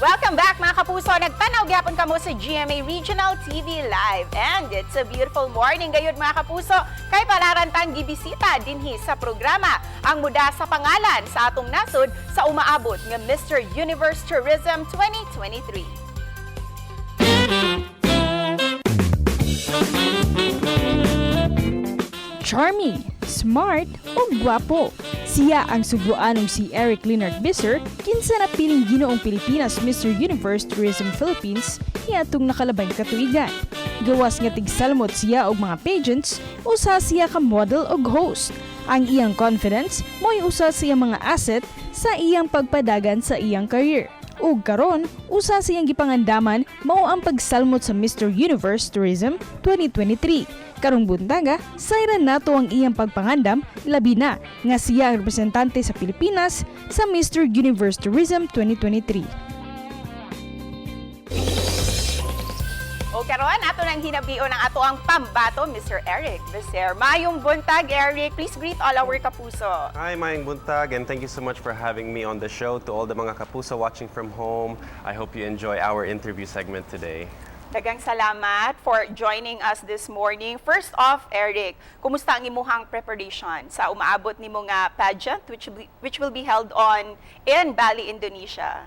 Welcome back mga kapuso. Nagtanaw gyapon kamo sa GMA Regional TV Live. And it's a beautiful morning gayud mga kapuso. Kay palarantang gibisita dinhi sa programa ang muda sa pangalan sa atong nasud sa umaabot nga Mr. Universe Tourism 2023. Charming, smart o gwapo. Siya ang Cebuanong si Erik Visser, kinsa na piling Ginoong Pilipinas Mr. Universe Tourism Philippines niadtong nakalabay katuigan. Gawas nga tigsalmot siya og mga pageants, usa siya ka model og host. Ang iyang confidence mo'y usa siya mga asset sa iyang pagpadagan sa iyang career. Ug karon, usa siyang gipangandaman mao ang pagsalmot sa Mr. Universe Tourism 2023. Karong buntaga, sayran nato ang iyang pagpangandam, labi na nga siya ang representante sa Pilipinas sa Mr. Universe Tourism 2023. O karon ato nang hinabio ng ato ang pambato, Mr. Erik Visser. Mayong buntag, Erik. Please greet all our kapuso. Hi, mayong buntag, and thank you so much for having me on the show. To all the mga kapuso watching from home, I hope you enjoy our interview segment today. Dagang salamat for joining us this morning. First off, Erik, kumusta ang imuhang preparation sa umaabot nimo nga pageant which will be held in Bali, Indonesia?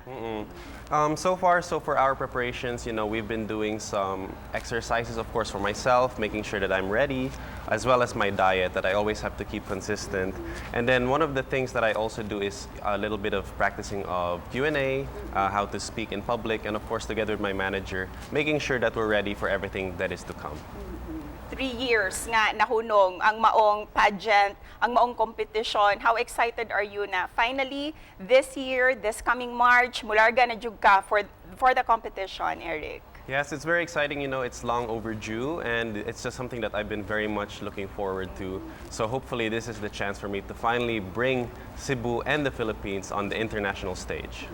So for our preparations, we've been doing some exercises, of course, for myself, making sure that I'm ready, as well as my diet, that I always have to keep consistent. And then one of the things that I also do is a little bit of practicing of Q&A, how to speak in public, and of course, together with my manager, making sure that we're ready for everything that is to come. 3 years nga nahunong ang maong pageant, ang maong competition. How excited are you na finally this year, this coming March, mularga na jud ka for the competition, Erik? Yes, it's very exciting. It's long overdue, and it's just something that I've been very much looking forward to. So hopefully this is the chance for me to finally bring Cebu and the Philippines on the international stage.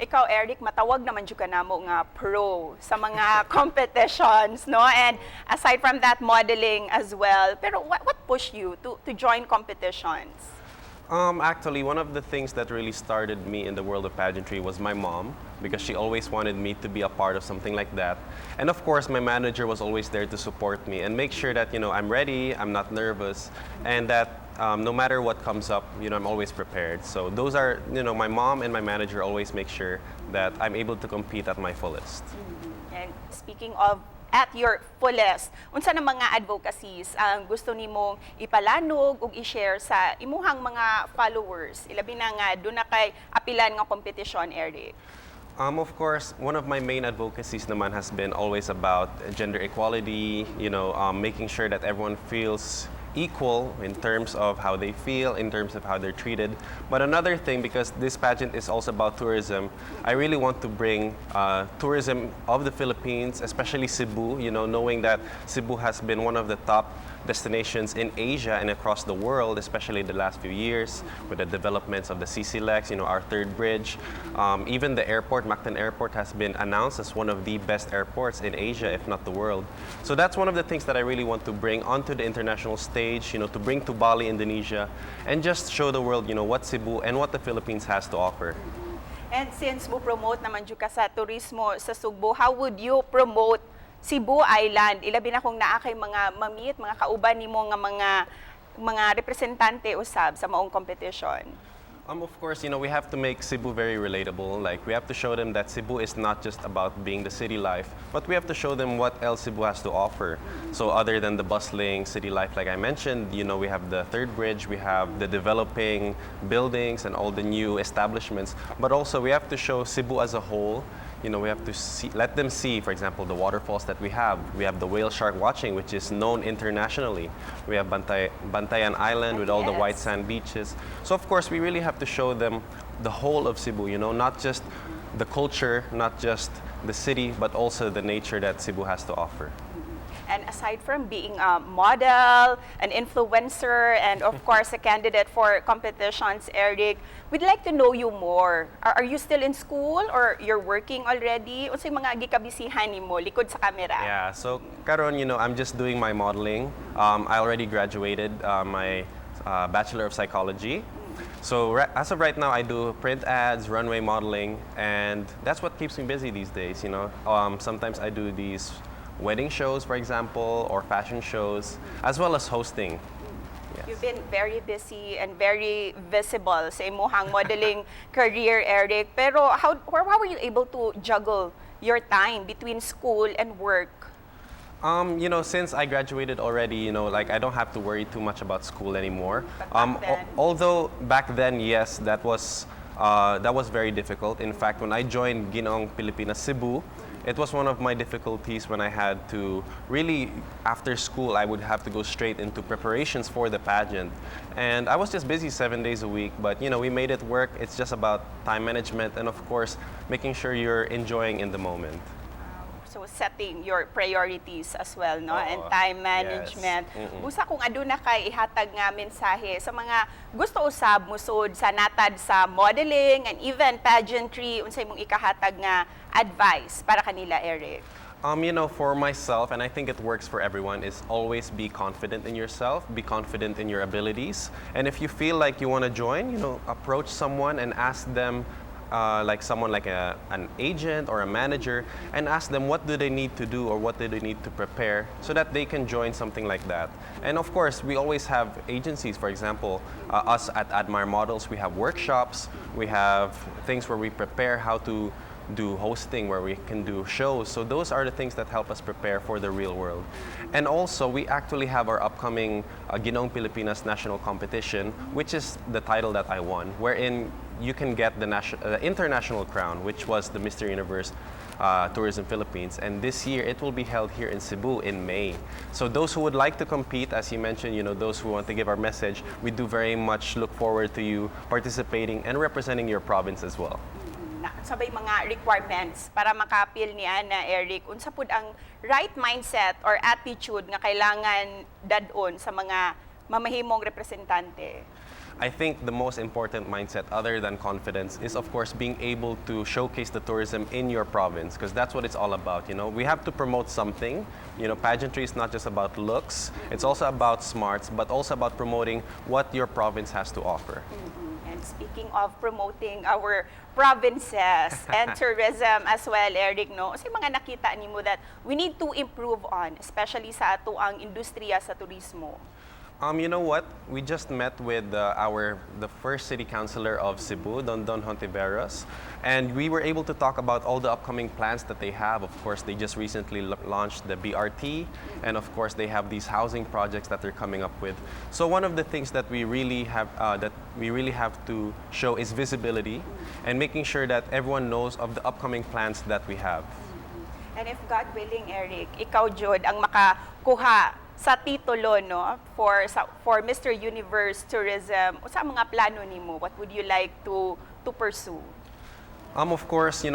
Ikaw, Erik, matawag naman jud ka namo nga pro sa mga competitions, no? And aside from that, modeling as well. Pero what pushed you to join competitions? Actually, one of the things that really started me in the world of pageantry was my mom, because she always wanted me to be a part of something like that. And of course, my manager was always there to support me and make sure that, I'm ready, I'm not nervous, and that no matter what comes up, I'm always prepared. So those are, my mom and my manager always make sure that I'm able to compete at my fullest. And speaking of at your fullest, unsa na mga advocacies ang gusto nimong ipalanog ug i-share sa imuhang mga followers? Ilabi na nga doon na kay apilan nga competition, Erik. Of course, one of my main advocacies naman has been always about gender equality, making sure that everyone feels equal in terms of how they feel, in terms of how they're treated. But another thing, because this pageant is also about tourism, I really want to bring tourism of the Philippines, especially Cebu, knowing that Cebu has been one of the top destinations in Asia and across the world, especially the last few years with the developments of the CCLEX, our third bridge. Even the airport, Mactan Airport, has been announced as one of the best airports in Asia, if not the world. So that's one of the things that I really want to bring onto the international stage, to bring to Bali, Indonesia, and just show the world, what Cebu and what the Philippines has to offer. And since mo promote naman jud ka sa turismo sa Cebu, how would you promote Cebu Island? Ilabi na kung naa kay mga mamit, mga kauban nimo nga mga representante usab sa maong competition. Of course, we have to make Cebu very relatable. Like, we have to show them that Cebu is not just about being the city life, but we have to show them what else Cebu has to offer. So other than the bustling city life, like I mentioned, we have the third bridge, we have the developing buildings and all the new establishments, but also we have to show Cebu as a whole. We have to let them see, for example, the waterfalls that we have. We have the whale shark watching, which is known internationally. We have Bantayan Island with all the white sand beaches. So of course, we really have to show them the whole of Cebu, not just the culture, not just the city, but also the nature that Cebu has to offer. And aside from being a model, an influencer, and of course a candidate for competitions, Erik, we'd like to know you more. Are you still in school or you're working already? Unsay mga gikabisihan nimo likod sa camera? Yeah, so karon, I'm just doing my modeling. I already graduated my Bachelor of Psychology So as of right now, I do print ads, runway modeling, and that's what keeps me busy these days. Sometimes I do these wedding shows, for example, or fashion shows, as well as hosting. Yes. You've been very busy and very visible sa imuhang modeling career, Erik. Pero how were you able to juggle your time between school and work? Since I graduated already, I don't have to worry too much about school anymore. But back then? Although back then, yes, that was very difficult. In fact, when I joined Ginoong Pilipinas Cebu, it was one of my difficulties when I had to really, after school, I would have to go straight into preparations for the pageant. And I was just busy 7 days a week, but we made it work. It's just about time management and of course, making sure you're enjoying in the moment. So setting your priorities as well, no? And Oo. time management. Yes. Busa kung aduna kay ihatag nga mensahe sa mga gusto usab musod sa natad sa modeling and even pageantry, unsay mong ikahatag nga advice para kanila, Erik? For myself, and I think it works for everyone, is always be confident in yourself, be confident in your abilities. And if you feel like you want to join, approach someone and ask them, like an agent or a manager, and ask them what do they need to do or what do they need to prepare so that they can join something like that. And of course, we always have agencies. For example, us at Admire Models, we have workshops, we have things where we prepare how to do hosting, where we can do shows. So those are the things that help us prepare for the real world. And also, we actually have our upcoming Ginoong Pilipinas National Competition, which is the title that I won, wherein you can get the international crown, which was the Mr. Universe Tourism Philippines. And this year, it will be held here in Cebu in May. So those who would like to compete, as you mentioned, those who want to give our message, we do very much look forward to you participating and representing your province as well. Sabay mga requirements para makapil ni Ana, Erik, unsa pud ang right mindset or attitude nga kailangan dadon sa mga mamahimong representante? I think the most important mindset, other than confidence, is of course being able to showcase the tourism in your province, because that's what it's all about. We have to promote something. Pageantry is not just about looks; it's also about smarts, but also about promoting what your province has to offer. And speaking of promoting our provinces and tourism as well, Erik, no? Kasi mga nakita nimo that we need to improve on, especially sa ato ang industriya sa turismo. You know what? We just met with the first city councilor of Cebu, Don Hontiveros, and we were able to talk about all the upcoming plans that they have. Of course, they just recently launched the BRT, and of course, they have these housing projects that they're coming up with. So one of the things that we really have to show is visibility, and making sure that everyone knows of the upcoming plans that we have. And if God willing, Erik, ikaw jud ang makakuha sa titulo, no, for Mr. Universe Tourism, sa mga plano nimo, what would you like to pursue? Of course,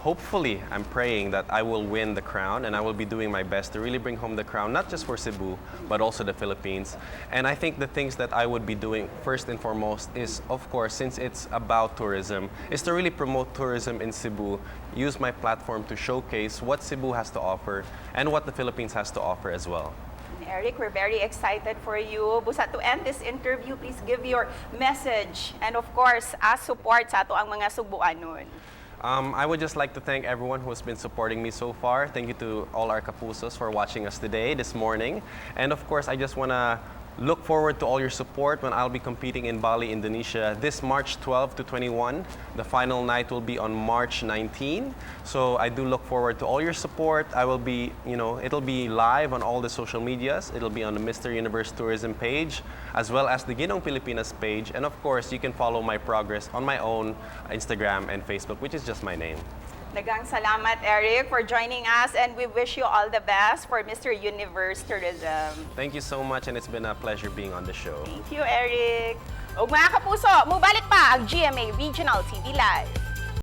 hopefully, I'm praying that I will win the crown, and I will be doing my best to really bring home the crown, not just for Cebu, but also the Philippines. And I think the things that I would be doing first and foremost is, of course, since it's about tourism, is to really promote tourism in Cebu, use my platform to showcase what Cebu has to offer and what the Philippines has to offer as well. Erik, we're very excited for you. Busa, to end this interview, please give your message and of course, as support sa ato ang mga Subuanon. I would just like to thank everyone who has been supporting me so far. Thank you to all our kapusos for watching us today, this morning. And of course, I just want to look forward to all your support when I'll be competing in Bali, Indonesia this March 12 to 21. The final night will be on March 19. So I do look forward to all your support. I will be, it'll be live on all the social medias. It'll be on the Mr. Universe Tourism page, as well as the Ginoong Pilipinas page. And of course, you can follow my progress on my own Instagram and Facebook, which is just my name. Daghang salamat, Erik, for joining us, and we wish you all the best for Mr. Universe Tourism. Thank you so much, and it's been a pleasure being on the show. Thank you, Erik. Ug mga kapuso, mubalik pa ang GMA Regional TV Live.